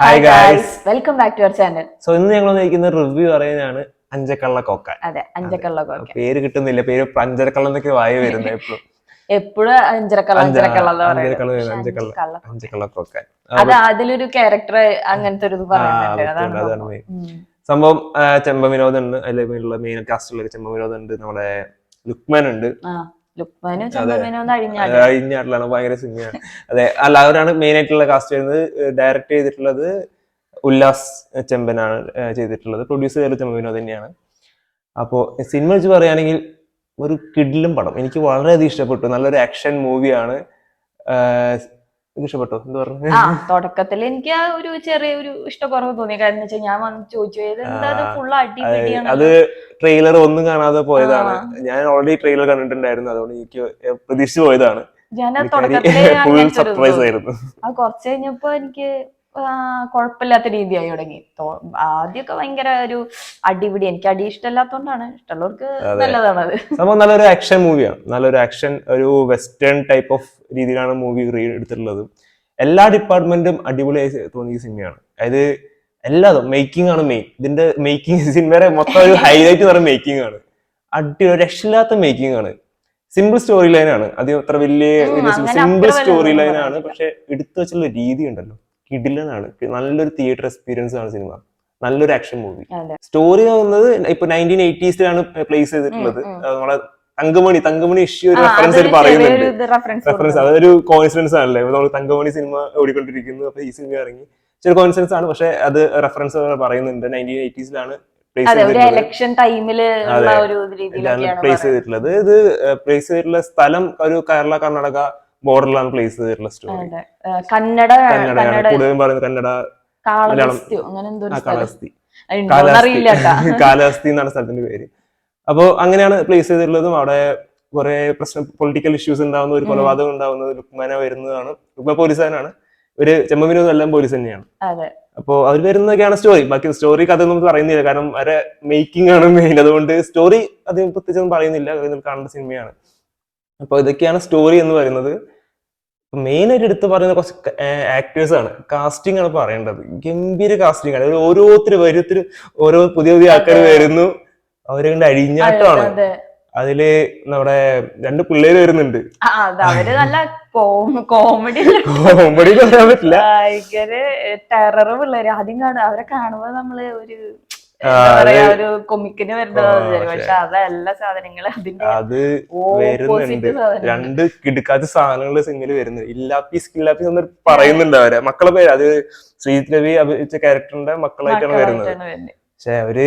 Hi guys, welcome back to our channel. So ഇന്ന് ഞങ്ങൾ വന്നിരിക്കുന്ന റിവ്യൂ പറയുന്നതാണ് അഞ്ചക്കള്ള കൊക്ക. അതെ, അഞ്ചക്കള്ള കൊക്ക. പേര് കിട്ടുന്നില്ല, പേര് അഞ്ചരക്കള്ള എന്നൊക്കെ വായ വരുന്നത് എപ്പോഴും അഞ്ചരക്കള്ള അഞ്ചക്കള്ള കൊക്ക. അത് അതിലൊരു ക്യാരക്ടർ അങ്ങനത്തെ ഒരു പറയുന്നുണ്ട്. അതാണ് സംഭവം. ചെമ്പ വിനോദ് ഉണ്ട്, അതിലുള്ള മെയിൻ കാസ്റ്റിലുള്ള ചെമ്പ വിനോദ് ഉണ്ട്, നമ്മുടെ ലുക്മാൻ ഉണ്ട്. അഴിഞ്ഞാട്ടിലാണ്, ഭയങ്കര സിനിമയാണ്. അതെ, അല്ല അവരാണ് മെയിൻ ആയിട്ടുള്ള കാസ്റ്റ് വരുന്നത്. ഡയറക്ട് ചെയ്തിട്ടുള്ളത് ഉല്ലാസ് ചെമ്പനാണ് ചെയ്തിട്ടുള്ളത്. പ്രൊഡ്യൂസ് ചെയ്തത് ചെമ്പ വിനോദ് തന്നെയാണ്. അപ്പോൾ സിനിമ വെച്ച് പറയുകയാണെങ്കിൽ ഒരു കിഡിലും പടം എനിക്ക് വളരെയധികം ഇഷ്ടപ്പെട്ടു. നല്ലൊരു ആക്ഷൻ മൂവിയാണ്. ഇഷ്ടപ്പെട്ടോ? എന്താ പറഞ്ഞു? തുടക്കത്തിൽ എനിക്ക് ആ ഒരു ചെറിയൊരു ഇഷ്ടക്കുറവ് തോന്നി. കാരണം വെച്ചാൽ ഞാൻ വന്ന് ചോദിച്ചു, അത് ട്രെയിലർ ഒന്നും കാണാതെ പോയതാണ്. ഞാൻ ഓൾറെഡി ട്രെയിലർ കണ്ടിട്ടുണ്ടായിരുന്നു, അതുകൊണ്ട് എനിക്ക് പ്രതീക്ഷിച്ചു പോയതാണ്. ഫുൾ സർപ്രൈസ് ആയിരുന്നു. കുറച്ച് കഴിഞ്ഞപ്പോ എനിക്ക് കുഴപ്പമില്ലാത്ത രീതിയായി തുടങ്ങി. ആദ്യമൊക്കെ ഭയങ്കര ഒരു അടിപിടി. എനിക്ക് അടി ഇഷ്ടമല്ലാത്തോണ്ടാണ്, ഇഷ്ടമുള്ളവർക്ക് നല്ലതാണ്. അത് സംഭവം നല്ലൊരു ആക്ഷൻ മൂവിയാണ്. നല്ലൊരു ആക്ഷൻ, ഒരു വെസ്റ്റേൺ ടൈപ്പ് ഓഫ് രീതിയിലാണ് മൂവി എടുത്തിട്ടുള്ളത്. എല്ലാ ഡിപ്പാർട്ട്മെന്റും അടിപൊളിയായി തോന്നിയ സിനിമയാണ്. അതായത് എല്ലാതും മേക്കിംഗ് ആണ് മെയിൻ. ഇതിന്റെ മേക്കിംഗ് സിനിമയുടെ മൊത്തം ഒരു ഹൈലൈറ്റ് എന്ന് പറയുന്നത് മേക്കിംഗ് ആണ്. രക്ഷയില്ലാത്ത മേക്കിംഗ് ആണ്. സിമ്പിൾ സ്റ്റോറി ലൈൻ ആണ്. അത് അത്ര വലിയ സിമ്പിൾ സ്റ്റോറി ലൈൻ ആണ്, പക്ഷെ എടുത്തു വെച്ചുള്ള രീതി ഉണ്ടല്ലോ, കിടിലനാണ്. നല്ലൊരു തിയേറ്റർ എക്സ്പീരിയൻസ് ആണ് സിനിമ. നല്ലൊരു ആക്ഷൻ മൂവി. സ്റ്റോറി ആവുന്നത് ഇപ്പൊ 1980s പ്ലേസ് ചെയ്തിട്ടുള്ളത്. നമ്മളെ തങ്കമണി ഇഷ്യൂ ഒരു റെഫറൻസ് പറയുന്നുണ്ട്. റെഫറൻസ് അതൊരു കോയിൻസിഡൻസ് ആണല്ലേ. നമ്മൾ തങ്കമണി സിനിമ ഓടിക്കൊണ്ടിരിക്കുന്നു, അപ്പൊ ഈ സിനിമ ഇറങ്ങി. ചെറിയ കോയിൻസിഡൻസ് ആണ്, പക്ഷെ അത് റെഫറൻസ് പറയുന്നുണ്ട്. 1980s പ്ലേസ് ചെയ്തിട്ടുള്ളത്. ഇത് പ്ലേസ് ചെയ്തിട്ടുള്ള സ്ഥലം ഒരു കേരള കർണാടക ബോർഡറിലാണ് പ്ലേസ് ചെയ്തിട്ടുള്ള സ്റ്റോറി. കന്നഡയാണ് കൂടുതലും പറയുന്നത്. കന്നഡ, മലയാളം, കാലാവസ്ഥി എന്നാണ് സ്ഥലത്തിന്റെ പേര്. അപ്പോ അങ്ങനെയാണ് പ്ലേസ് ചെയ്തിട്ടുള്ളതും. അവിടെ കുറെ പ്രശ്നം, പൊളിറ്റിക്കൽ ഇഷ്യൂസ് ഉണ്ടാവുന്ന, ഒരു കൊലപാതകം ഉണ്ടാവുന്നത്. ലുക്മാന വരുന്നതാണ്. ലുക്മാൻ പോലീസുകാരനാണ്. ഒരു ചെമ്പ വിനോദം എല്ലാം പോലീസ് തന്നെയാണ്. അപ്പോ അവർ വരുന്നതൊക്കെയാണ് സ്റ്റോറി. ബാക്കി സ്റ്റോറി കഥ നമുക്ക് പറയുന്നില്ല, കാരണം അവരെ മേക്കിംഗ് ആണ് മെയിൻ. അതുകൊണ്ട് സ്റ്റോറി അധികം പ്രത്യേകിച്ചൊന്നും പറയുന്നില്ല, കാണേണ്ട സിനിമയാണ്. അപ്പൊ ഇതൊക്കെയാണ് സ്റ്റോറി എന്ന് പറയുന്നത്. മെയിൻ ആയിട്ട് എടുത്ത് പറയുന്ന കുറച്ച് ആക്ടേഴ്സ് ആണ്. കാസ്റ്റിംഗ് ആണ് പറയേണ്ടത്. ഗംഭീര കാസ്റ്റിംഗ് ആണ്. ഓരോരുത്തർ ഓരോ പുതിയ ആൾക്കാർ വരുന്നു, അവരെ കൊണ്ട് അഴിഞ്ഞാട്ടമാണ്. അതില് നമ്മുടെ 2 പിള്ളേര് വരുന്നുണ്ട്. കോമഡി പറയാൻ പറ്റില്ല, ടെറർ പിള്ളേര്. ആദ്യം അവരെ കാണുമ്പോ നമ്മള് ഒരു കൊമിക്കിന് വരുന്നത്, പക്ഷെ അതല്ല സാധനങ്ങള്. അത് വരുന്നുണ്ട്. 2 കിടക്കാത്ത സാധനങ്ങളുടെ സിനിമയിൽ വരുന്നുണ്ട്. ഇല്ലാപ്പീസ് എന്ന് പറയുന്നുണ്ട് അവരെ മക്കളെ പേര്. അത് ശ്രീജിത്ത് രവി അഭിനയിച്ച ക്യാരക്ടറിന്റെ മക്കളായിട്ടാണ് വരുന്നത്. പക്ഷെ അവര്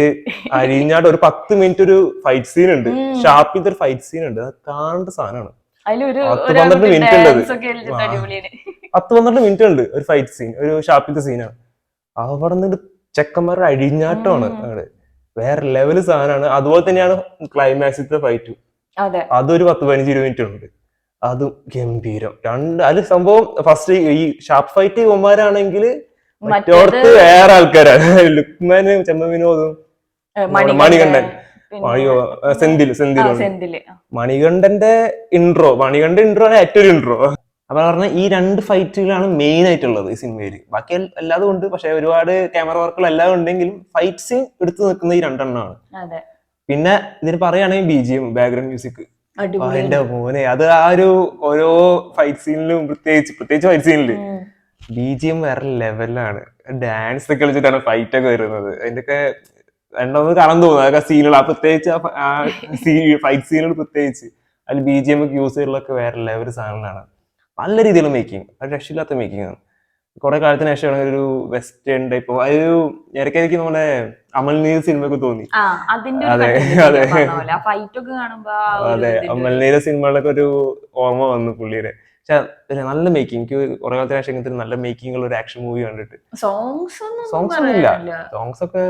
അഴിഞ്ഞാട്ട് ഒരു 10 മിനിറ്റ് ഒരു ഫൈറ്റ് സീൻ ഉണ്ട്. ഷാപ്പിന്റെ ഒരു ഫൈറ്റ് സീൻ ഉണ്ട്. അത് കാണേണ്ട സാധനമാണ്. 10-12 മിനിറ്റ് ഉണ്ട്. 10-12 മിനിറ്റ് ഉണ്ട് ഒരു ഫൈറ്റ് സീൻ, ഒരു ഷാപ്പിന്റെ സീനാണ്. അവിടെ നിന്ന് ചെക്കന്മാരുടെ അഴിഞ്ഞാട്ടമാണ്. വേറെ ലെവല് സാധനമാണ്. അതുപോലെ തന്നെയാണ് ക്ലൈമാക്സിന്റെ ഫൈറ്റും. അതൊരു 10-15-20 മിനിറ്റ് ഉണ്ട്. അതും ഗംഭീരം. അതിൽ സംഭവം ഫസ്റ്റ് ഈ ഷാപ്പ് ഫൈറ്റ് ഇവന്മാരാണെങ്കിൽ മറ്റോടത്ത് വേറെ ആൾക്കാരാണ്. ലുക്മാനും ചെമ്പ വിനോദും മണികണ്ഠൻ, സെന്തിൽ മണികണ്ഠന്റെ ഇൻട്രോ ആണ് ഏറ്റവും ഇൻട്രോ. അപ്പൊ പറഞ്ഞ ഈ 2 ഫൈറ്റുകളാണ് മെയിൻ ആയിട്ടുള്ളത് ഈ സിനിമയിൽ. ബാക്കി എല്ലാതും ഉണ്ട്, പക്ഷെ ഒരുപാട് ക്യാമറ വർക്കുകൾ എല്ലാം ഉണ്ടെങ്കിലും ഫൈറ്റ് സീൻ എടുത്തു നിൽക്കുന്ന ഈ 2 എണ്ണമാണ്. പിന്നെ ഇതിന് പറയുകയാണെങ്കിൽ BGM, ബാക്ക്ഗ്രൗണ്ട് മ്യൂസിക്, അതിന്റെ മോനെ അത് ആ ഒരു ഓരോ ഫൈറ്റ് സീനിലും പ്രത്യേകിച്ച് ഫൈറ്റ് സീനില് BGM വേറെ ലെവലാണ്. ഡാൻസ് ഒക്കെ കളിച്ചിട്ടാണ് ഫൈറ്റ് ഒക്കെ വരുന്നത്. അതിന്റെയൊക്കെ രണ്ടൊന്ന് കാണാൻ തോന്നുന്നു. അതൊക്കെ സീനുകൾ, പ്രത്യേകിച്ച് ഫൈറ്റ് സീനുകൾ പ്രത്യേകിച്ച് അതിൽ BGM ഒക്കെ യൂസ് ചെയ്തുള്ളതൊക്കെ വേറെ ലെവൽ സാധനങ്ങളാണ്. നല്ല രീതിയിലുള്ള മേക്കിംഗ്, അത് രക്ഷയില്ലാത്ത മേക്കിംഗ് ആണ്. കുറെ കാലത്തിന് ശേഷമാണ് ഒരു വെസ്റ്റേൺ ടൈപ്പ്. അതൊരു ഇടയ്ക്ക് നമ്മുടെ അമൽനീർ സിനിമയൊക്കെ തോന്നി. അതെ, അമൽനീർ സിനിമകളൊക്കെ ഒരു ഓർമ്മ വന്നു പുള്ളിയുടെ. പക്ഷെ നല്ല മേക്കിംഗ്. എനിക്ക് കുറെ കാലത്തിന് ശേഷം ഇങ്ങനത്തെ നല്ല മേക്കിംഗ് ഉള്ള ഒരു ആക്ഷൻ മൂവി കണ്ടിട്ട്. സോങ്സ് ഒന്നും ഇല്ല. സോങ്സ് ഒക്കെ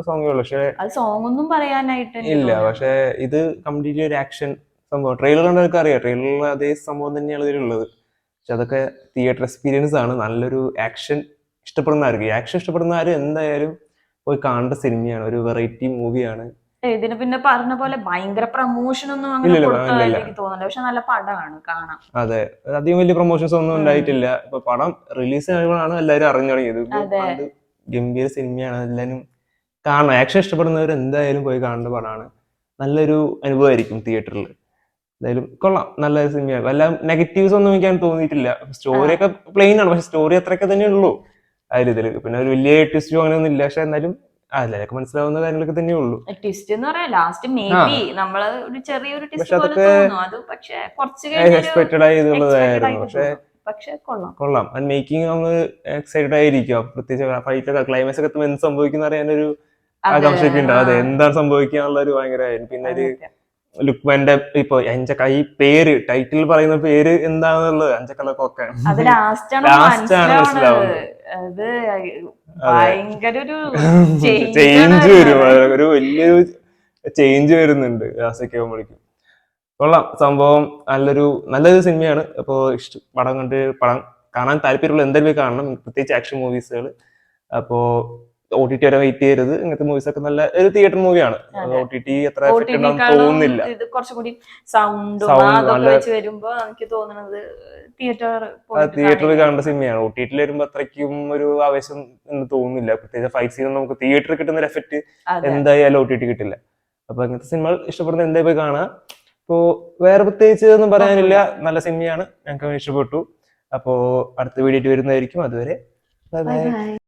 സോങ്ങേ ഉള്ളൂ, പക്ഷെ ഇല്ല. പക്ഷെ ഇത് കംപ്ലീറ്റ്ലി ഒരു ആക്ഷൻ സംഭവം. ട്രെയിലർ കണ്ടവർക്ക് അറിയാം, ട്രെയിലറിൽ അതേ സംഭവം തന്നെയാണ് ഇതിലുള്ളത്. പക്ഷെ അതൊക്കെ തിയേറ്റർ എക്സ്പീരിയൻസ് ആണ്. നല്ലൊരു ആക്ഷൻ ഇഷ്ടപ്പെടുന്ന ആർക്ക് എന്തായാലും പോയി കാണേണ്ട സിനിമയാണ്. ഒരു വെറൈറ്റി മൂവിയാണ്. ഇതിന് പിന്നെ പറഞ്ഞ പോലെ ഭയങ്കര പ്രൊമോഷൻ ഒന്നും അങ്ങനെ ഇല്ലില്ല, കൊടുത്തതായിട്ട് ഇല്ലില്ല. എനിക്ക് തോന്നുന്നില്ല. പക്ഷെ നല്ല പടമാണ് കാണാം. അതെ, അധികം വലിയ പ്രൊമോഷൻസ് ഒന്നും ഉണ്ടായിട്ടില്ല. ഇപ്പൊ പടം റിലീസ് കഴിയുമ്പോഴാണ് എല്ലാവരും അറിഞ്ഞു തുടങ്ങിയത്. ഇപ്പൊ അതെ. പണ്ട് ഗംഭീര സിനിമയാണ്, എല്ലാവരും കാണണം. ആക്ഷൻ ഇഷ്ടപ്പെടുന്നവർ എന്തായാലും പോയി കാണേണ്ട പടമാണ്. നല്ലൊരു അനുഭവമായിരിക്കും തിയേറ്ററിൽ. എന്തായാലും കൊള്ളാം, നല്ല സിനിമയാണ്. വല്ല നെഗറ്റീവ്സ് ഒന്നും എനിക്ക് തോന്നിയിട്ടില്ല. സ്റ്റോറി ഒക്കെ പ്ലെയിൻ ആണ്, പക്ഷെ സ്റ്റോറി അത്രയൊക്കെ തന്നെ ഉള്ളൂ ആ ഒരു ഇതില്. പിന്നെ ഒരു വലിയ ട്വിസ്റ്റോ അങ്ങനെയൊന്നും ഇല്ല. പക്ഷെ എന്നാലും അതിലൊക്കെ മനസ്സിലാവുന്ന കാര്യങ്ങളൊക്കെ തന്നെ ഉള്ളൂ. ട്വിസ്റ്റ് എന്ന് പറയാം ലാസ്റ്റ് മേ ആ, ബി നമ്മള് ഒരു ചെറിയൊരു പക്ഷെ ട്വിസ്റ്റ് പോലെ അതൊക്കെ തോന്നും. അത് പക്ഷെ കുറച്ച് കഴിഞ്ഞൊരു എക്സ്പെക്റ്റഡ് എക്സ്പെക്ടഡ് ആയിട്ടുള്ളതായിരുന്നു. ആയിട്ട് പക്ഷെ തോന്നും. പക്ഷെ കൊള്ളാം. കൊള്ളാം. ആൻഡ് മേക്കിംഗ് നമ്മൾ എക്സൈറ്റഡ് ആയിരിക്കും. പ്രത്യേകിച്ച് ഫൈറ്റ് ഒക്കെ ക്ലൈമാക്സ് ഒക്കെ എത്തുമ്പോൾ എന്ത് സംഭവിക്കുന്ന അറിയാനൊരു അതെ. ആകാംക്ഷയൊക്കെ ഉണ്ട്. അതെ, എന്താണ് സംഭവിക്കുക എന്നുള്ള ഒരു ഭയങ്കരമായിരുന്നു. പിന്നെ ഒരു അതെ. ലുക്മാന്റെ ഇപ്പൊ ഈ പേര് ടൈറ്റിൽ പറയുന്ന പേര് എന്താണെന്നുള്ളത് അഞ്ചക്കലക്കൊക്കെ അത് ലാസ്റ്റാണ് ലാസ്റ്റ് ആണ് മനസ്സിലാവണത്. മനസ്സിലാവുന്നത്. അത് അതെ, ഭയങ്കര ഒരു ചേഞ്ച് ആണ് ചേഞ്ച് വരും, വരുന്നത്. ഒരു വലിയൊരു ചേഞ്ച് വരുന്നുണ്ട് ലാസ്റ്റൊക്കെ ആകുമ്പോഴേക്കും. കൊള്ളാം സംഭവം. നല്ലൊരു സിനിമയാണ്. അപ്പോ പടം കാണാൻ താല്പര്യമുള്ള എന്തായാലും പോയി കാണണം, പ്രത്യേകിച്ച് ആക്ഷൻ മൂവീസുകൾ. അപ്പോ OTT വരെ വെയിറ്റ് ചെയ്യരുത്. ഇങ്ങനത്തെ മൂവീസ് ഒക്കെ നല്ല ഒരു തിയേറ്റർ മൂവിയാണ്. അതെ. OTT അത്ര എഫക്ട് ഉണ്ടാവും OTT-ക്കാളും തോന്നുന്നില്ല. ഇത് കുറച്ചും കൂടി സൗണ്ടും സൗണ്ട് അതൊക്കെ നല്ല വെച്ച് വരുമ്പോ എനിക്ക് തോന്നുന്നത് തിയേറ്റർ പോയിട്ട് തിയേറ്ററിൽ കാണേണ്ട കാണുന്നതായിരിക്കും. സിനിമയാണ്. OTT വരുമ്പോ അത്രയ്ക്കും ഒരു ആവേശം എന്ന് തോന്നുന്നില്ല. പ്രത്യേകിച്ച് ഫൈറ്റ് സീൻ നമുക്ക് തിയേറ്ററിൽ കിട്ടുന്ന ഒരു എഫക്ട് അതെ. എന്തായാലും OTT കിട്ടില്ല. അപ്പൊ അങ്ങനത്തെ സിനിമകൾ ഇഷ്ടപ്പെടുന്ന എന്തായാലും പോയി കാണാം. അപ്പോ വേറെ പ്രത്യേകിച്ച് ഒന്നും പറയാനില്ല. ഒന്നുമില്ല. നല്ല സിനിമയാണ്, ഞങ്ങൾക്ക് ഇഷ്ടപ്പെട്ടു. അപ്പോ അടുത്ത വീഡിയോ വരുന്നതായിരിക്കും. അതുവരെ ബൈ ബൈ ബൈ. ബൈ.